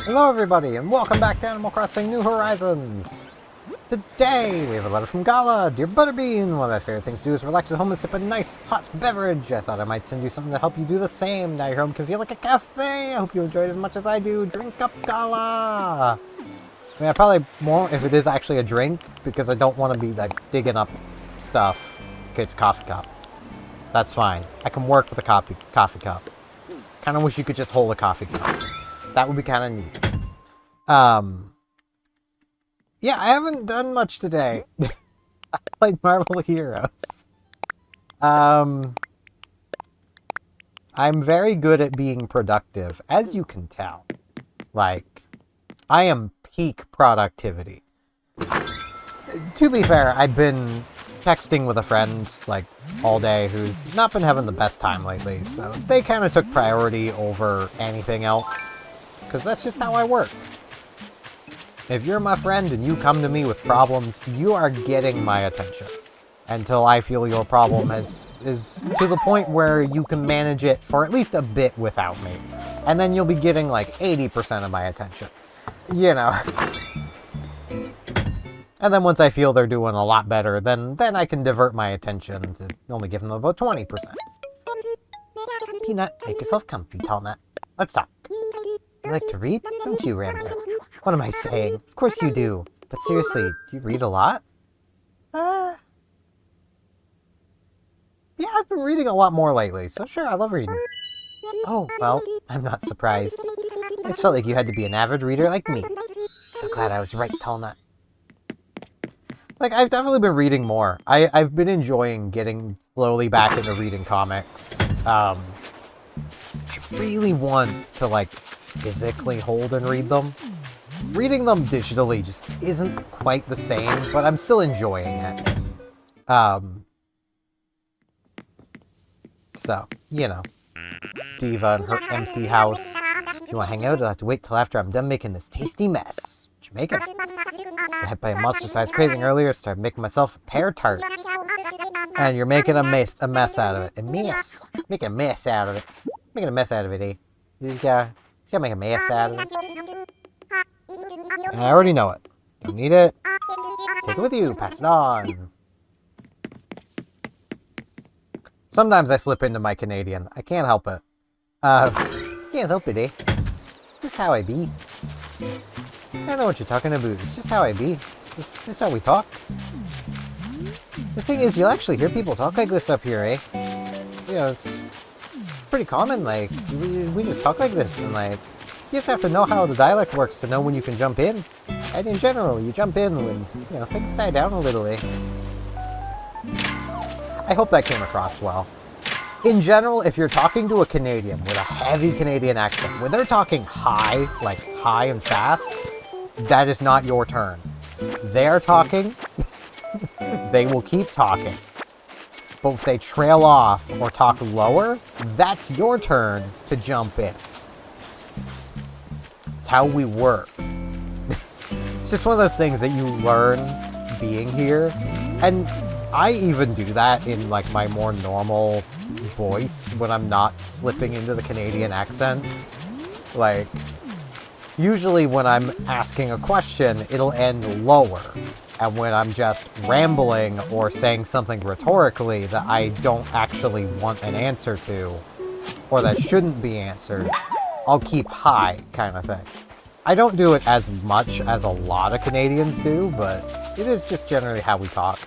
Hello everybody, and welcome back to Animal Crossing New Horizons! Today, we have a letter from Gala. Dear Butterbean, one of my favorite things to do is relax at home and sip a nice, hot beverage. I thought I might send you something to help you do the same. Now your home can feel like a cafe. I hope you enjoy it as much as I do. Drink up, Gala! I mean, I probably won't if it is actually a drink, because I don't want to be, like, digging up stuff. Okay, it's a coffee cup. That's fine. I can work with a coffee cup. Kinda wish you could just hold a coffee cup. That would be kind of neat. Yeah, I haven't done much today. I played Marvel Heroes. I'm very good at being productive, as you can tell. Like, I am peak productivity. To be fair, I've been texting with a friend, like, all day who's not been having the best time lately, so they kind of took priority over anything else. Because that's just how I work. If you're my friend and you come to me with problems, you are getting my attention. Until I feel your problem is to the point where you can manage it for at least a bit without me. And then you'll be getting like 80% of my attention. You know. And then once I feel they're doing a lot better, then I can divert my attention to only give them about 20%. Peanut, make yourself comfy, Tall Nut. Let's talk. You like to read? Don't you, Rambler? What am I saying? Of course you do. But seriously, do you read a lot? Yeah, I've been reading a lot more lately, so sure, I love reading. Oh, well, I'm not surprised. I just felt like you had to be an avid reader like me. So glad I was right, Tall Nut. Like, I've definitely been reading more. I've been enjoying getting slowly back into reading comics. I really want to, like, physically hold and read them. Reading them digitally just isn't quite the same, but I'm still enjoying it. So, you know. Diva and her empty house. If you want to hang out, I'll have to wait till after I'm done making this tasty mess. What you making? I had by a monster-sized craving earlier, started making myself a pear tart. And you're making a mess out of it. A mess. Make a mess out of it. Making a mess out of it, eh? You gotta make a mess out of it. And I already know it. Don't need it. Take it with you. Pass it on. Sometimes I slip into my Canadian. I can't help it. Can't help it, eh? Just how I be. I don't know what you're talking about. It's just how I be. It's how we talk. The thing is, you'll actually hear people talk like this up here, eh? You know, it's pretty common, like, we just talk like this, and like, you just have to know how the dialect works to know when you can jump in. And in general, you jump in when, you know, things die down a little, eh? I hope that came across well. In general, if you're talking to a Canadian with a heavy Canadian accent, when they're talking high, like high and fast, that is not your turn. They're talking, they will keep talking. But if they trail off or talk lower, that's your turn to jump in. It's how we work. It's just one of those things that you learn being here. And I even do that in like my more normal voice when I'm not slipping into the Canadian accent. Like, usually when I'm asking a question, it'll end lower. And when I'm just rambling or saying something rhetorically that I don't actually want an answer to, or that shouldn't be answered, I'll keep high, kind of thing. I don't do it as much as a lot of Canadians do, but it is just generally how we talk.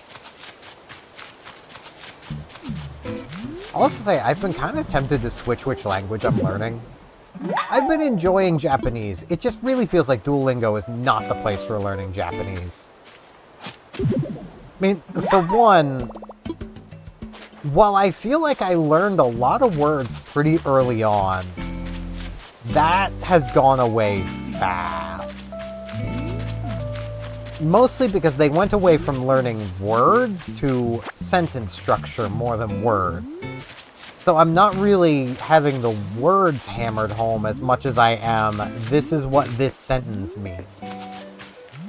I'll also say, I've been kind of tempted to switch which language I'm learning. I've been enjoying Japanese. It just really feels like Duolingo is not the place for learning Japanese. I mean, for one, while I feel like I learned a lot of words pretty early on, that has gone away fast. Mostly because they went away from learning words to sentence structure more than words. So I'm not really having the words hammered home as much as I am, this is what this sentence means.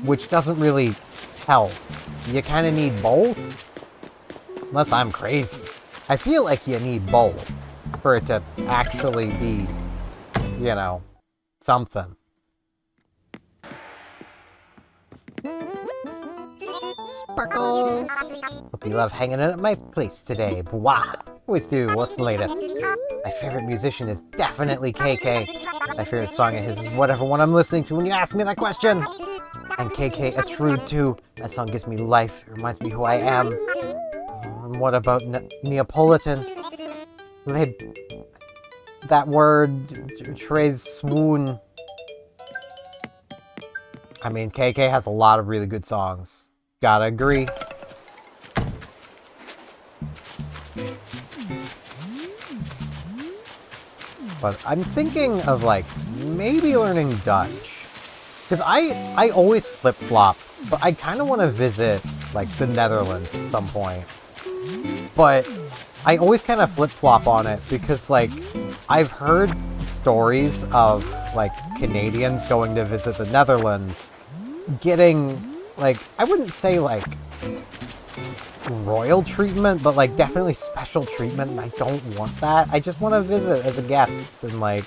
Which doesn't really help. You kind of need both? Unless I'm crazy. I feel like you need both for it to actually be, you know, something. Sparkles! Hope you love hanging out at my place today. Bwah! Always do. What's the latest? My favorite musician is definitely KK. My favorite song of his is whatever one I'm listening to when you ask me that question. And KK, a true too. That song gives me life. It reminds me who I am. And what about Neapolitan? That word, Trey's swoon. I mean, KK has a lot of really good songs. Gotta agree. But I'm thinking of, like, maybe learning Dutch. Because I always flip-flop, but I kind of want to visit, like, the Netherlands at some point. But I always kind of flip-flop on it because, like, I've heard stories of, like, Canadians going to visit the Netherlands getting, like, I wouldn't say, like, royal treatment, but, like, definitely special treatment, and I don't want that. I just want to visit as a guest and, like,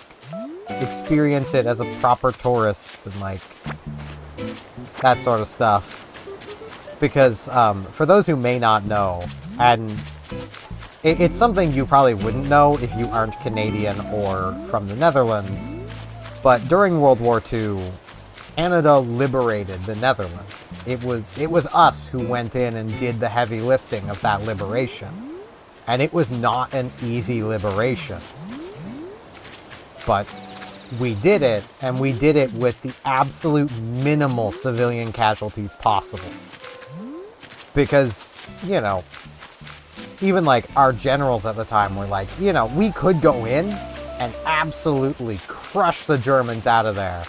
experience it as a proper tourist and, like, that sort of stuff. Because, for those who may not know, and it's something you probably wouldn't know if you aren't Canadian or from the Netherlands, but during World War II, Canada liberated the Netherlands. It was us who went in and did the heavy lifting of that liberation. And it was not an easy liberation. But we did it, and we did it with the absolute minimal civilian casualties possible. Because, you know, even like our generals at the time were like, you know, we could go in and absolutely crush the Germans out of there.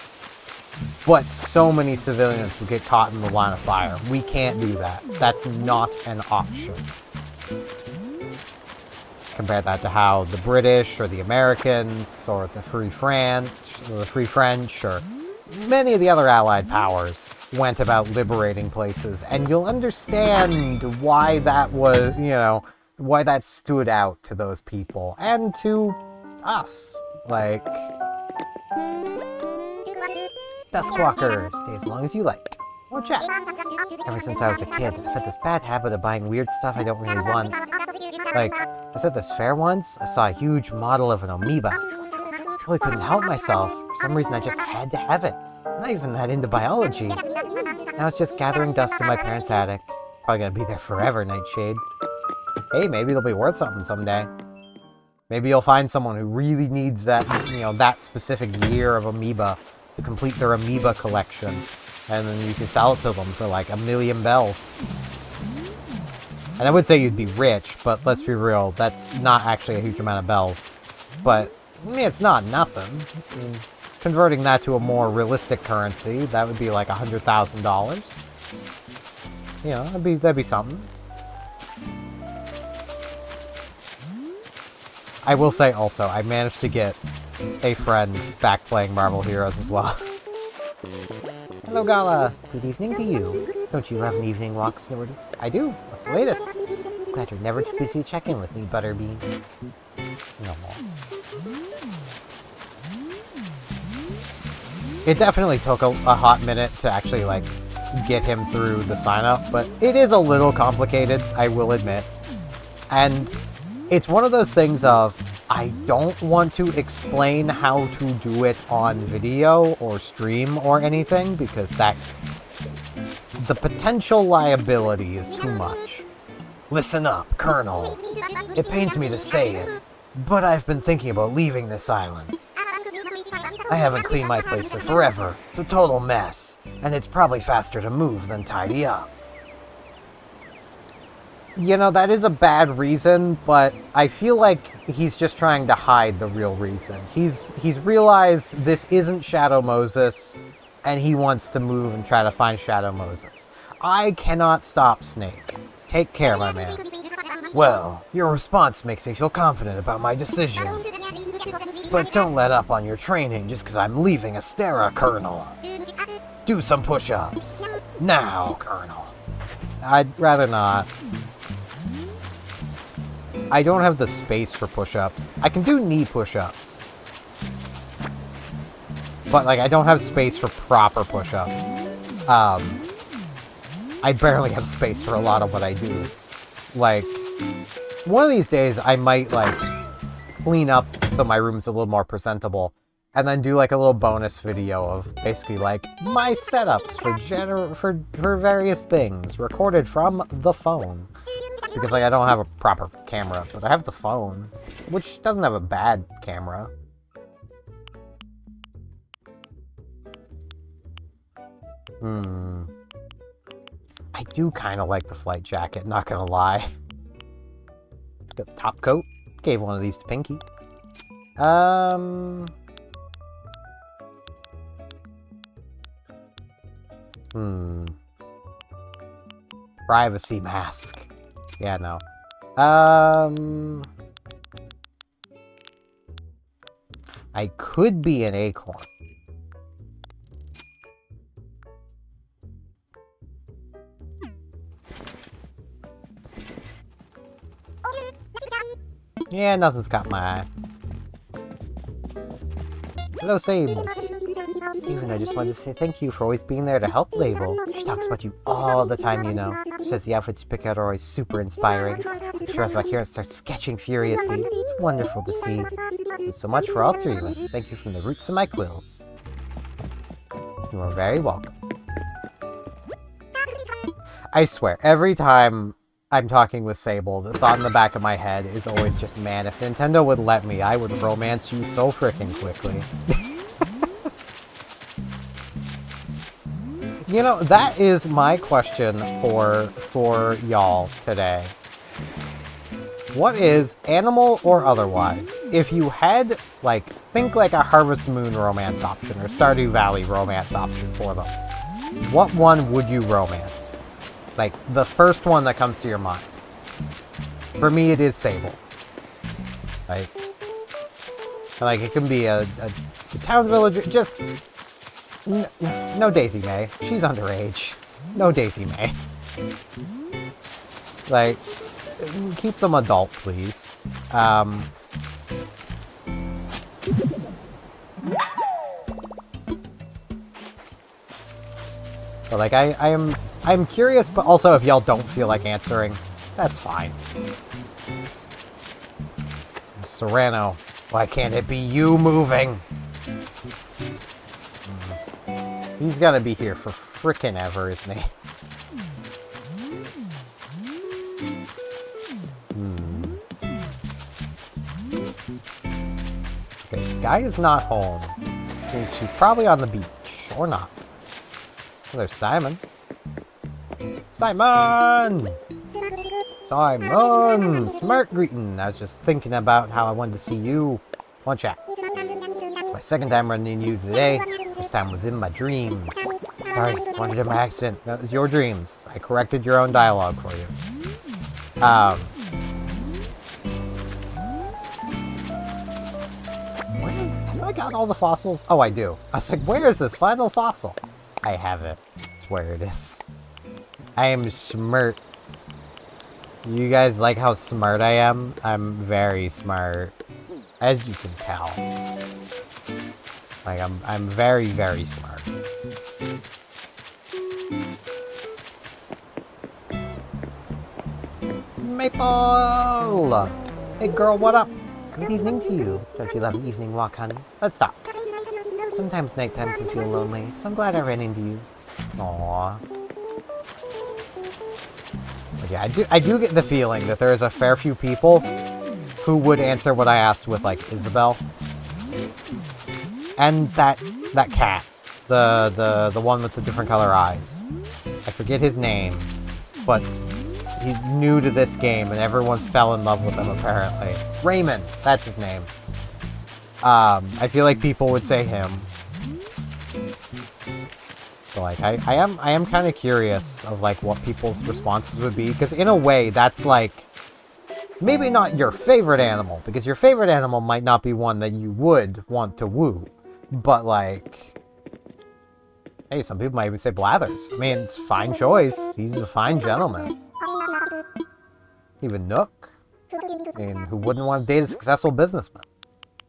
But so many civilians would get caught in the line of fire. We can't do that. That's not an option. Compare that to how the British or the Americans or the Free French or many of the other Allied powers went about liberating places. And you'll understand why that was, you know, why that stood out to those people and to us. Like, Duskwalker, stay as long as you like. Or check. Ever since I was a kid, I've had this bad habit of buying weird stuff I don't really want. Like, I was at this fair once, I saw a huge model of an amoeba. I really couldn't help myself. For some reason, I just had to have it. I'm not even that into biology. Now it's just gathering dust in my parents' attic. Probably gonna be there forever, Nightshade. Hey, maybe they'll be worth something someday. Maybe you'll find someone who really needs that, you know, that specific year of amoeba to complete their amoeba collection. And then you can sell it to them for like 1,000,000 bells. And I would say you'd be rich, but let's be real, that's not actually a huge amount of bells. But, I mean, it's not nothing. I mean, converting that to a more realistic currency, that would be like $100,000. You know, that'd be something. I will say also, I managed to get a friend back playing Marvel Heroes as well. Hello, Gala. Good evening to you. Don't you love an evening walk, Snoward? I do. What's the latest? Glad you're never too busy checking with me, Butterbean. No more. It definitely took a hot minute to actually, like, get him through the sign-up, but it is a little complicated, I will admit. And it's one of those things of, I don't want to explain how to do it on video or stream or anything, because the potential liability is too much. Listen up, Colonel. It pains me to say it, but I've been thinking about leaving this island. I haven't cleaned my place in forever. It's a total mess, and it's probably faster to move than tidy up. You know, that is a bad reason, but I feel like he's just trying to hide the real reason. He's realized this isn't Shadow Moses, and he wants to move and try to find Shadow Moses. I cannot stop Snake. Take care, my man. Well, your response makes me feel confident about my decision. But don't let up on your training just because I'm leaving Astera, Colonel. Do some push-ups. Now, Colonel. I'd rather not. I don't have the space for push-ups. I can do knee push-ups. But, like, I don't have space for proper push-ups. I barely have space for a lot of what I do. Like, one of these days I might, like, clean up so my room's a little more presentable, and then do, like, a little bonus video of basically, like, my setups for various things, recorded from the phone. Because, like, I don't have a proper camera, but I have the phone, which doesn't have a bad camera. I do kind of like the flight jacket, not gonna lie. The top coat. Gave one of these to Pinky. Privacy mask. Yeah, no. I could be an acorn. Yeah, nothing's caught my eye. Hello, Sames. Steven, I just wanted to say thank you for always being there to help Label. She talks about you all the time, you know. She says the outfits you pick out are always super inspiring. She runs back here and starts sketching furiously. It's wonderful to see. Thanks so much for all three of us. Thank you from the roots of my quills. You are very welcome. I swear, every time I'm talking with Sable, the thought in the back of my head is always just, man, if Nintendo would let me, I would romance you so frickin' quickly. You know, that is my question for y'all today. What is, animal or otherwise, if you had, like, think like a Harvest Moon romance option or Stardew Valley romance option for them, what one would you romance? Like, the first one that comes to your mind. For me, it is Sable. Like it can be a town villager, just... No Daisy May. She's underage. No Daisy May. Like, keep them adult, please. But like, I'm curious, but also if y'all don't feel like answering, that's fine. Serrano, why can't it be you moving? He's gonna be here for frickin' ever, isn't he? Okay, Sky is not home. Which means she's probably on the beach. Or not. Oh, there's Simon. Simon! Simon! Smart greeting. I was just thinking about how I wanted to see you. One chat. It's my second time running into you today. This time was in my dreams. Sorry, wanted it by accident. That was your dreams. I corrected your own dialogue for you. Have I got all the fossils? Oh, I do. I was like, where is this final fossil? I have it. It's where it is. I am smart. You guys like how smart I am? I'm very smart. As you can tell. Like, I'm very, very smart. Maple! Hey girl, what up? Good evening to you. Don't you love an evening walk, honey? Let's talk. Sometimes nighttime can feel lonely, so I'm glad I ran into you. Aww. But yeah, I do get the feeling that there is a fair few people who would answer what I asked with, like, Isabel. And that cat. The one with the different color eyes. I forget his name, but he's new to this game and everyone fell in love with him apparently. Raymond, that's his name. I feel like people would say him. So like I am kind of curious of like what people's responses would be, because in a way that's like Maybe not your favorite animal, because your favorite animal might not be one that you would want to woo. But, like... Hey, some people might even say Blathers. I mean, it's a fine choice. He's a fine gentleman. Even Nook. I mean, who wouldn't want to date a successful businessman?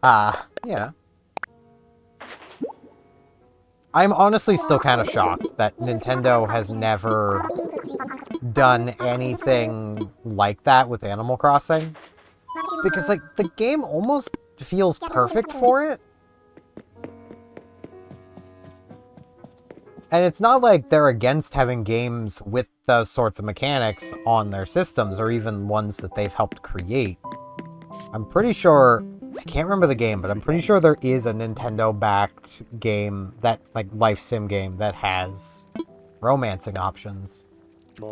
Yeah. I'm honestly still kind of shocked that Nintendo has never done anything like that with Animal Crossing. Because, like, the game almost feels perfect for it. And it's not like they're against having games with those sorts of mechanics on their systems, or even ones that they've helped create. I'm pretty sure... I can't remember the game, but I'm pretty sure there is a Nintendo-backed game, that, like, life sim game, that has romancing options.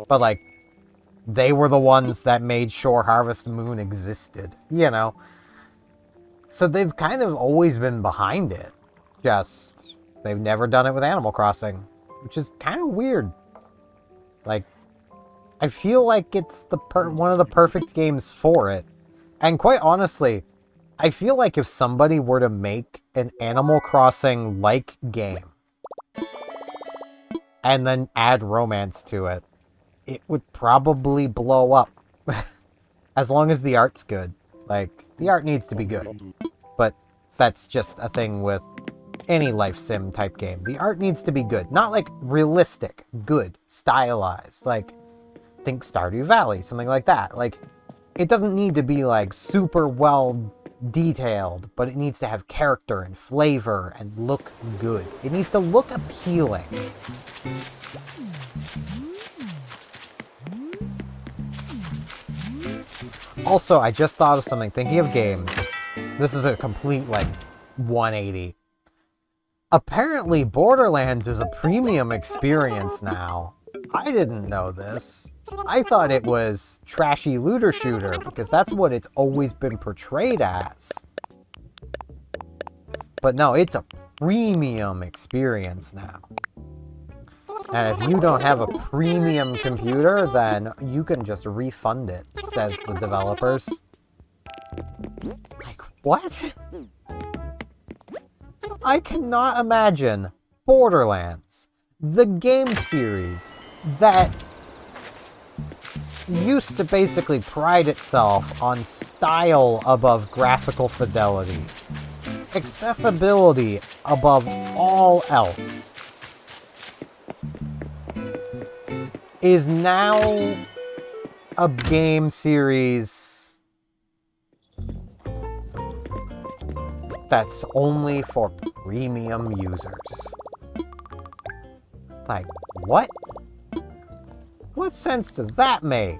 But, like, they were the ones that made sure Harvest Moon existed, you know? So they've kind of always been behind it. Just, they've never done it with Animal Crossing, which is kind of weird. Like, I feel like it's one of the perfect games for it. And quite honestly, I feel like if somebody were to make an Animal Crossing-like game and then add romance to it, it would probably blow up. As long as the art's good. Like, the art needs to be good. But that's just a thing with any life sim type game. The art needs to be good. Not like realistic, good, stylized. Like, think Stardew Valley, something like that. Like, it doesn't need to be like super well detailed, but it needs to have character and flavor and look good. It needs to look appealing. Also, I just thought of something, thinking of games. This is a complete, like, 180. Apparently, Borderlands is a premium experience now. I didn't know this. I thought it was trashy looter shooter, because that's what it's always been portrayed as. But no, it's a premium experience now. And if you don't have a premium computer, then you can just refund it, says the developers. Like, what? I cannot imagine Borderlands, the game series that used to basically pride itself on style above graphical fidelity, accessibility above all else, is now a game series that's only for premium users. Like, what? What sense does that make?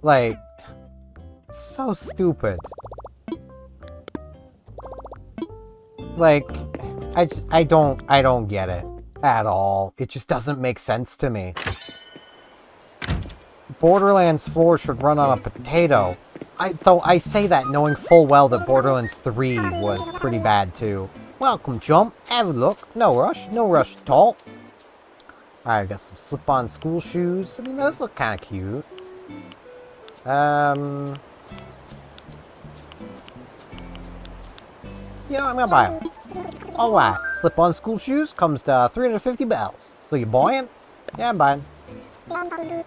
Like, it's so stupid. Like, I don't get it at all. It just doesn't make sense to me. Borderlands 4 should run on a potato. Though I say that knowing full well that Borderlands 3 was pretty bad too. Welcome, chump. Have a look. No rush at all. Alright, got some slip-on school shoes. I mean, those look kind of cute. You know, I'm gonna buy them. Alright, slip-on school shoes comes to 350 bells. So you buying? Yeah, I'm buying.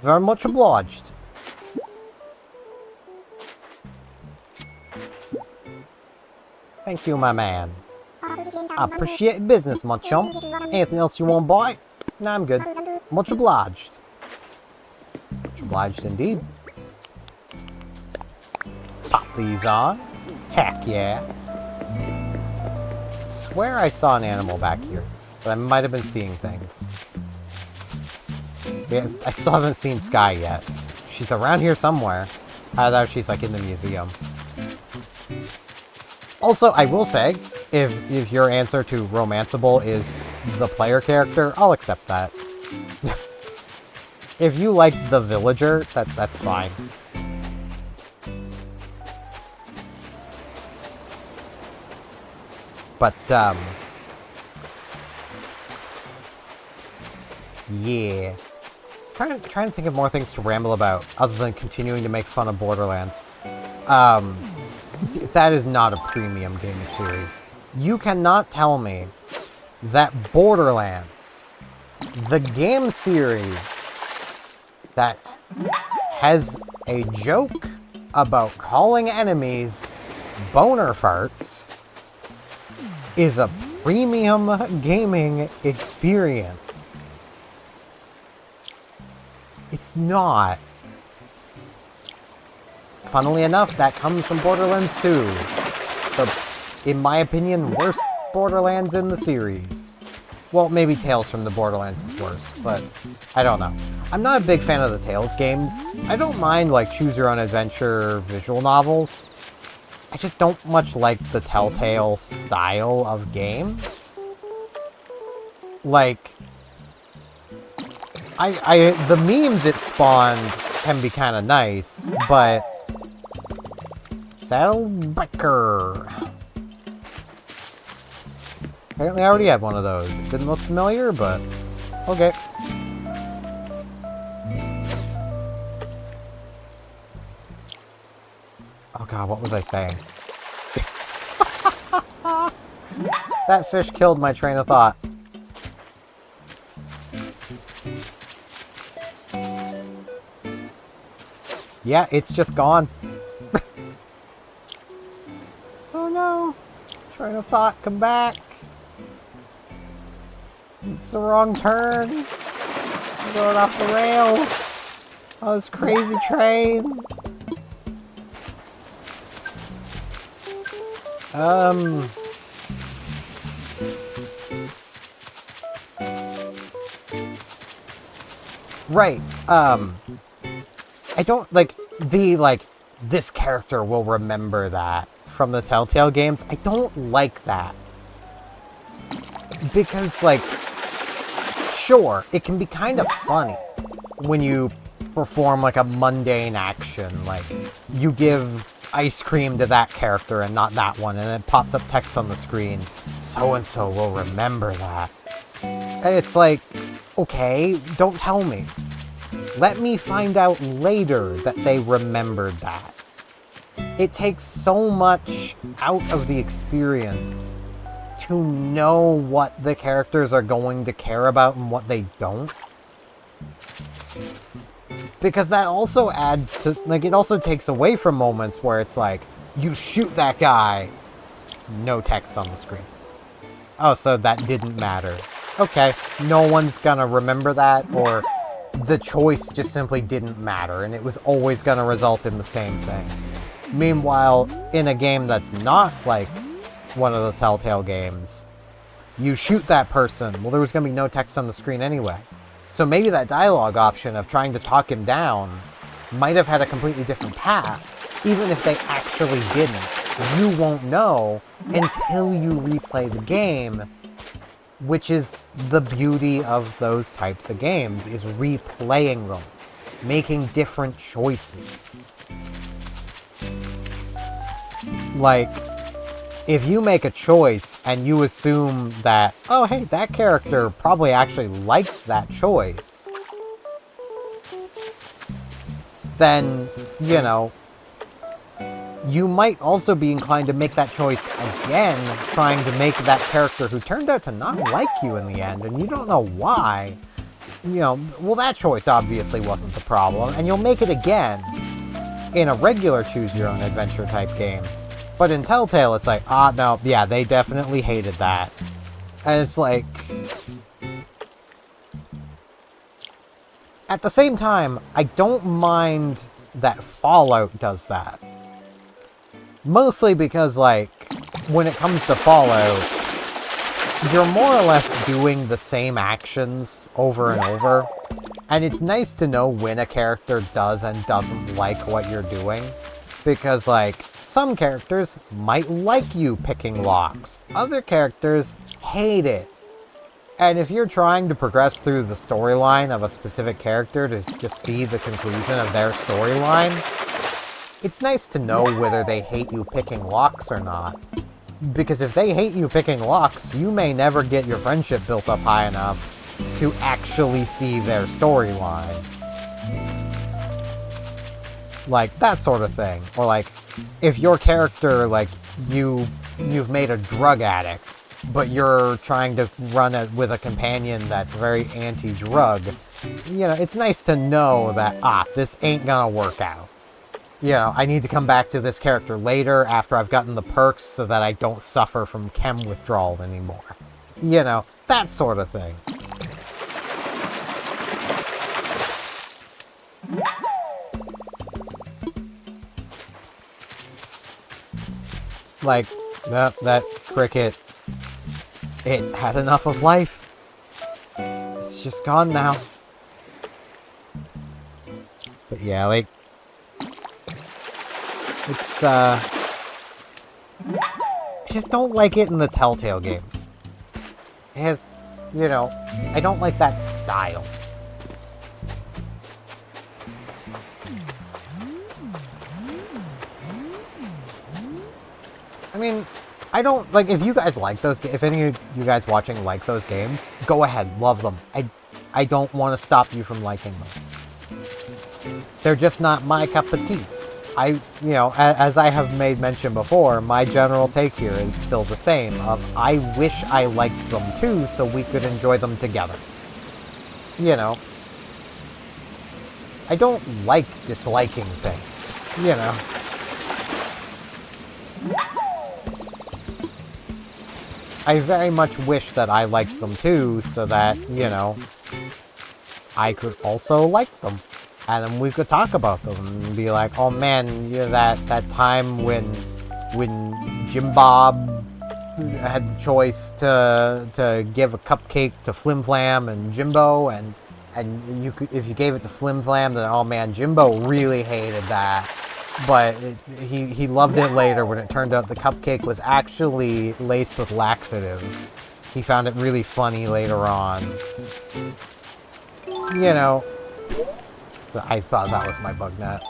Very much obliged. Thank you, my man. I appreciate your business, my chum. Anything else you want to buy? Nah, I'm good. Much obliged. Much obliged indeed. Pop these on. Heck yeah. Swear I saw an animal back here, but I might have been seeing things. Yeah, I still haven't seen Sky yet. She's around here somewhere. I thought she's like in the museum. Also, I will say, if your answer to romanceable is the player character, I'll accept that. If you like the villager, that's fine. But, yeah. Trying to think of more things to ramble about, other than continuing to make fun of Borderlands. That is not a premium game series. You cannot tell me that Borderlands, the game series that has a joke about calling enemies boner farts, is a premium gaming experience. It's not. Funnily enough, that comes from Borderlands 2. The, in my opinion, worst Borderlands in the series. Well, maybe Tales from the Borderlands is worse, but I don't know. I'm not a big fan of the Tales games. I don't mind, like, choose-your-own-adventure visual novels. I just don't much like the Tel Tale style of game. Like, the memes it spawned can be kind of nice, but Saddlebacker. Apparently I already had one of those. It didn't look familiar, but okay. Oh god, what was I saying? That fish killed my train of thought. Yeah, it's just gone. Oh no! Train of thought, come back! It's the wrong turn! I'm going off the rails! Oh, this crazy train! Right, I don't, like, this character will remember that from the Telltale games. I don't like that. Because, like, sure, it can be kind of funny when you perform, like, a mundane action. Like, you give ice cream to that character and not that one, and it pops up text on the screen. So-and-so will remember that. And it's like, okay, don't tell me. Let me find out later that they remembered that. It takes so much out of the experience to know what the characters are going to care about and what they don't. Because that also adds to, like, it also takes away from moments where it's like, you shoot that guy, no text on the screen. Oh, so that didn't matter. Okay, no one's gonna remember that, or the choice just simply didn't matter, and it was always going to result in the same thing. Meanwhile, in a game that's not like one of the Telltale games, you shoot that person, well, there was going to be no text on the screen anyway. So maybe that dialogue option of trying to talk him down might have had a completely different path, even if they actually didn't. You won't know until you replay the game, which is the beauty of those types of games, is replaying them, making different choices. Like, if you make a choice and you assume that, oh hey, that character probably actually liked that choice, then, you know, you might also be inclined to make that choice again, trying to make that character who turned out to not like you in the end, and you don't know why. You know, well, that choice obviously wasn't the problem, and you'll make it again in a regular choose-your-own-adventure type game. But in Telltale, it's like, ah, no, yeah, they definitely hated that. And it's like, at the same time, I don't mind that Fallout does that. Mostly because, like, when it comes to Fallout, you're more or less doing the same actions over and over. And it's nice to know when a character does and doesn't like what you're doing. Because, like, some characters might like you picking locks. Other characters hate it. And if you're trying to progress through the storyline of a specific character to just see the conclusion of their storyline, it's nice to know whether they hate you picking locks or not. Because if they hate you picking locks, you may never get your friendship built up high enough to actually see their storyline. Like, that sort of thing. Or like, if your character, like, you've made a drug addict, but you're trying to run it with a companion that's very anti-drug, you know, it's nice to know that, this ain't gonna work out. You know, I need to come back to this character later after I've gotten the perks so that I don't suffer from chem withdrawal anymore. You know, that sort of thing. Like, that cricket, it had enough of life. It's just gone now. But yeah, like, it's, I just don't like it in the Telltale games. It has, you know, I don't like that style. I mean, I don't, like, if you guys like those, if any of you guys watching like those games, go ahead, love them. I don't want to stop you from liking them. They're just not my cup of tea. You know, as I have made mention before, my general take here is still the same, of I wish I liked them too, so we could enjoy them together. You know, I don't like disliking things, you know. I very much wish that I liked them too, so that, you know, I could also like them. And then we could talk about them and be like, oh man, you know, that time when Jim Bob had the choice to give a cupcake to Flim Flam and Jimbo, and you could, if you gave it to Flim Flam, then oh man, Jimbo really hated that. But he loved it later when it turned out the cupcake was actually laced with laxatives. He found it really funny later on. You know, I thought that was my bug net.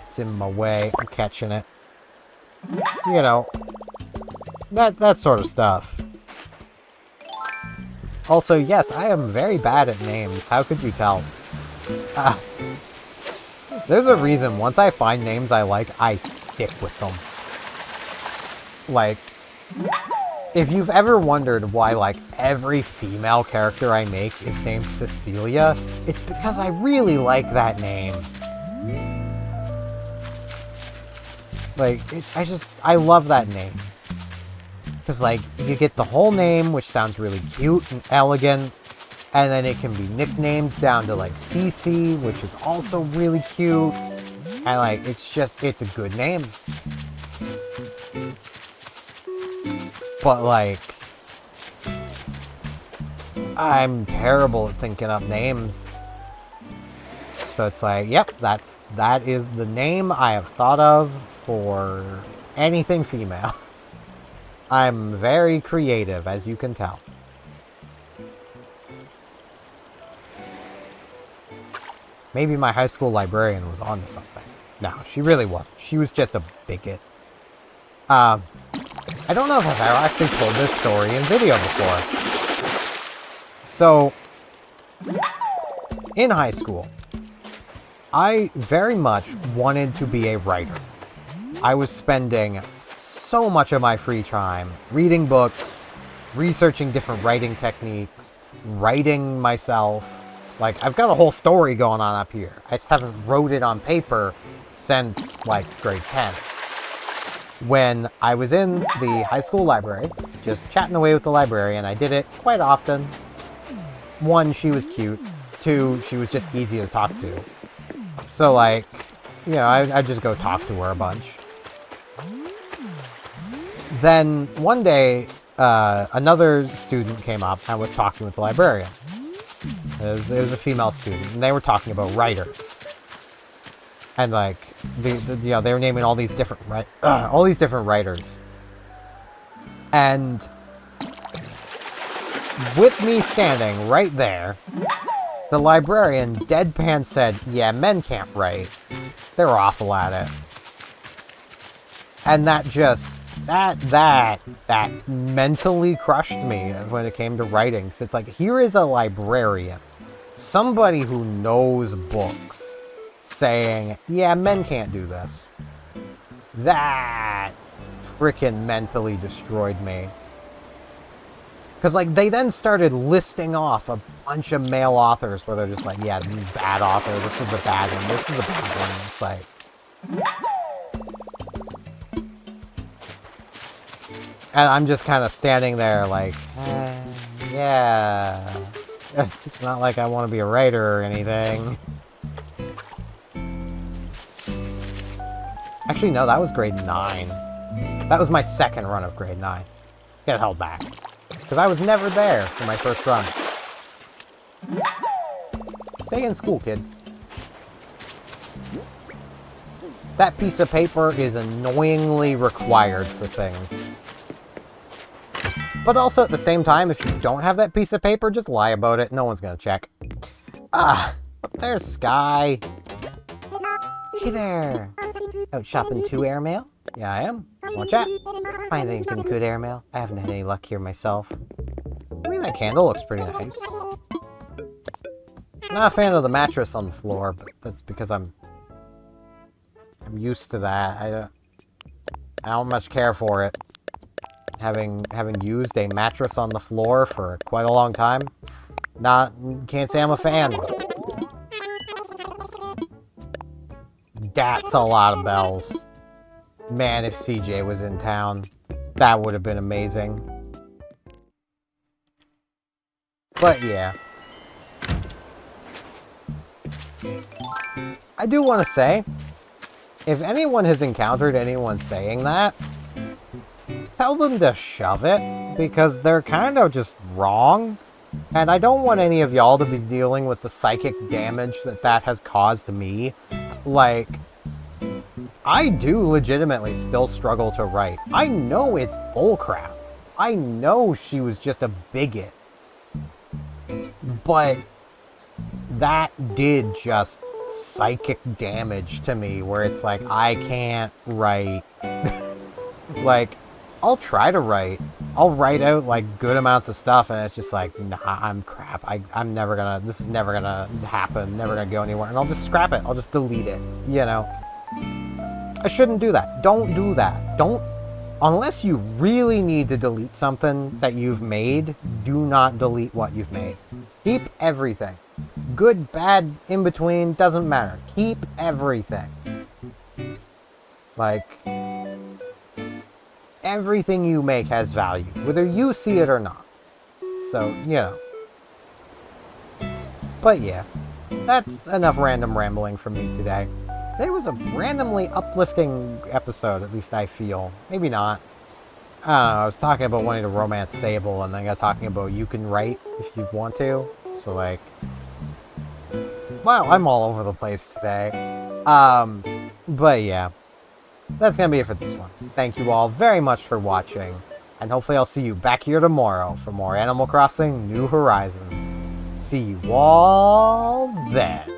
It's in my way. I'm catching it. You know, that sort of stuff. Also, yes, I am very bad at names. How could you tell? There's a reason. Once I find names I like, I stick with them. Like, if you've ever wondered why, like, every female character I make is named Cecilia, it's because I really like that name. Like, I love that name. Because, like, you get the whole name, which sounds really cute and elegant, and then it can be nicknamed down to, like, Cece, which is also really cute, and, like, it's a good name. But, like, I'm terrible at thinking up names. So it's like, yep, that is the name I have thought of for anything female. I'm very creative, as you can tell. Maybe my high school librarian was onto something. No, she really wasn't. She was just a bigot. I don't know if I've ever actually told this story in video before. So, in high school, I very much wanted to be a writer. I was spending so much of my free time reading books, researching different writing techniques, writing myself. Like, I've got a whole story going on up here. I just haven't wrote it on paper since, like, grade 10. When I was in the high school library, just chatting away with the librarian, I did it quite often. 1, she was cute. 2, she was just easy to talk to. So, like, you know, I'd just go talk to her a bunch. Then, one day, another student came up and was talking with the librarian. It was a female student, and they were talking about writers. And, like, you know, they were naming all these different writers. And with me standing right there, the librarian deadpan said, yeah, men can't write. They're awful at it. And that mentally crushed me when it came to writing. So it's like, here is a librarian, somebody who knows books, saying, yeah, men can't do this. That freaking mentally destroyed me. Because, like, they then started listing off a bunch of male authors where they're just like, yeah, bad author, this is the bad one, this is the bad one. It's like... And I'm just kind of standing there like, yeah. It's not like I want to be a writer or anything. Actually, no, that was grade 9. That was my second run of grade 9. Get held back. Because I was never there for my first run. Stay in school, kids. That piece of paper is annoyingly required for things. But also, at the same time, if you don't have that piece of paper, just lie about it. No one's gonna check. There's Sky. Hey there. Out shopping too, airmail? Yeah, I am. Want chat? Fine, anything good, airmail? I haven't had any luck here myself. I mean, that candle looks pretty nice. Not a fan of the mattress on the floor, but that's because I'm used to that. I don't much care for it. Having used a mattress on the floor for quite a long time, can't say I'm a fan. That's a lot of bells. Man, if CJ was in town, that would have been amazing. But yeah. I do want to say, if anyone has encountered anyone saying that, tell them to shove it, because they're kind of just wrong. And I don't want any of y'all to be dealing with the psychic damage that has caused me. Like, I do legitimately still struggle to write. I know it's bullcrap. I know she was just a bigot. But that did just psychic damage to me, where it's like, I can't write. Like, I'll try to write. I'll write out, like, good amounts of stuff, and it's just like, nah, I'm crap. I'm never gonna, this is never gonna happen, never gonna go anywhere, and I'll just scrap it. I'll just delete it, you know? I shouldn't do that. Don't do that. Don't, unless you really need to delete something that you've made, do not delete what you've made. Keep everything. Good, bad, in between, doesn't matter. Keep everything. Like, everything you make has value, whether you see it or not. So, you know. But yeah, that's enough random rambling from me today. Today was a randomly uplifting episode, at least I feel. Maybe not. I don't know, I was talking about wanting to romance Sable, and then I got talking about you can write if you want to. So, like, well, I'm all over the place today. But yeah. That's going to be it for this one. Thank you all very much for watching, and hopefully I'll see you back here tomorrow for more Animal Crossing New Horizons. See you all then.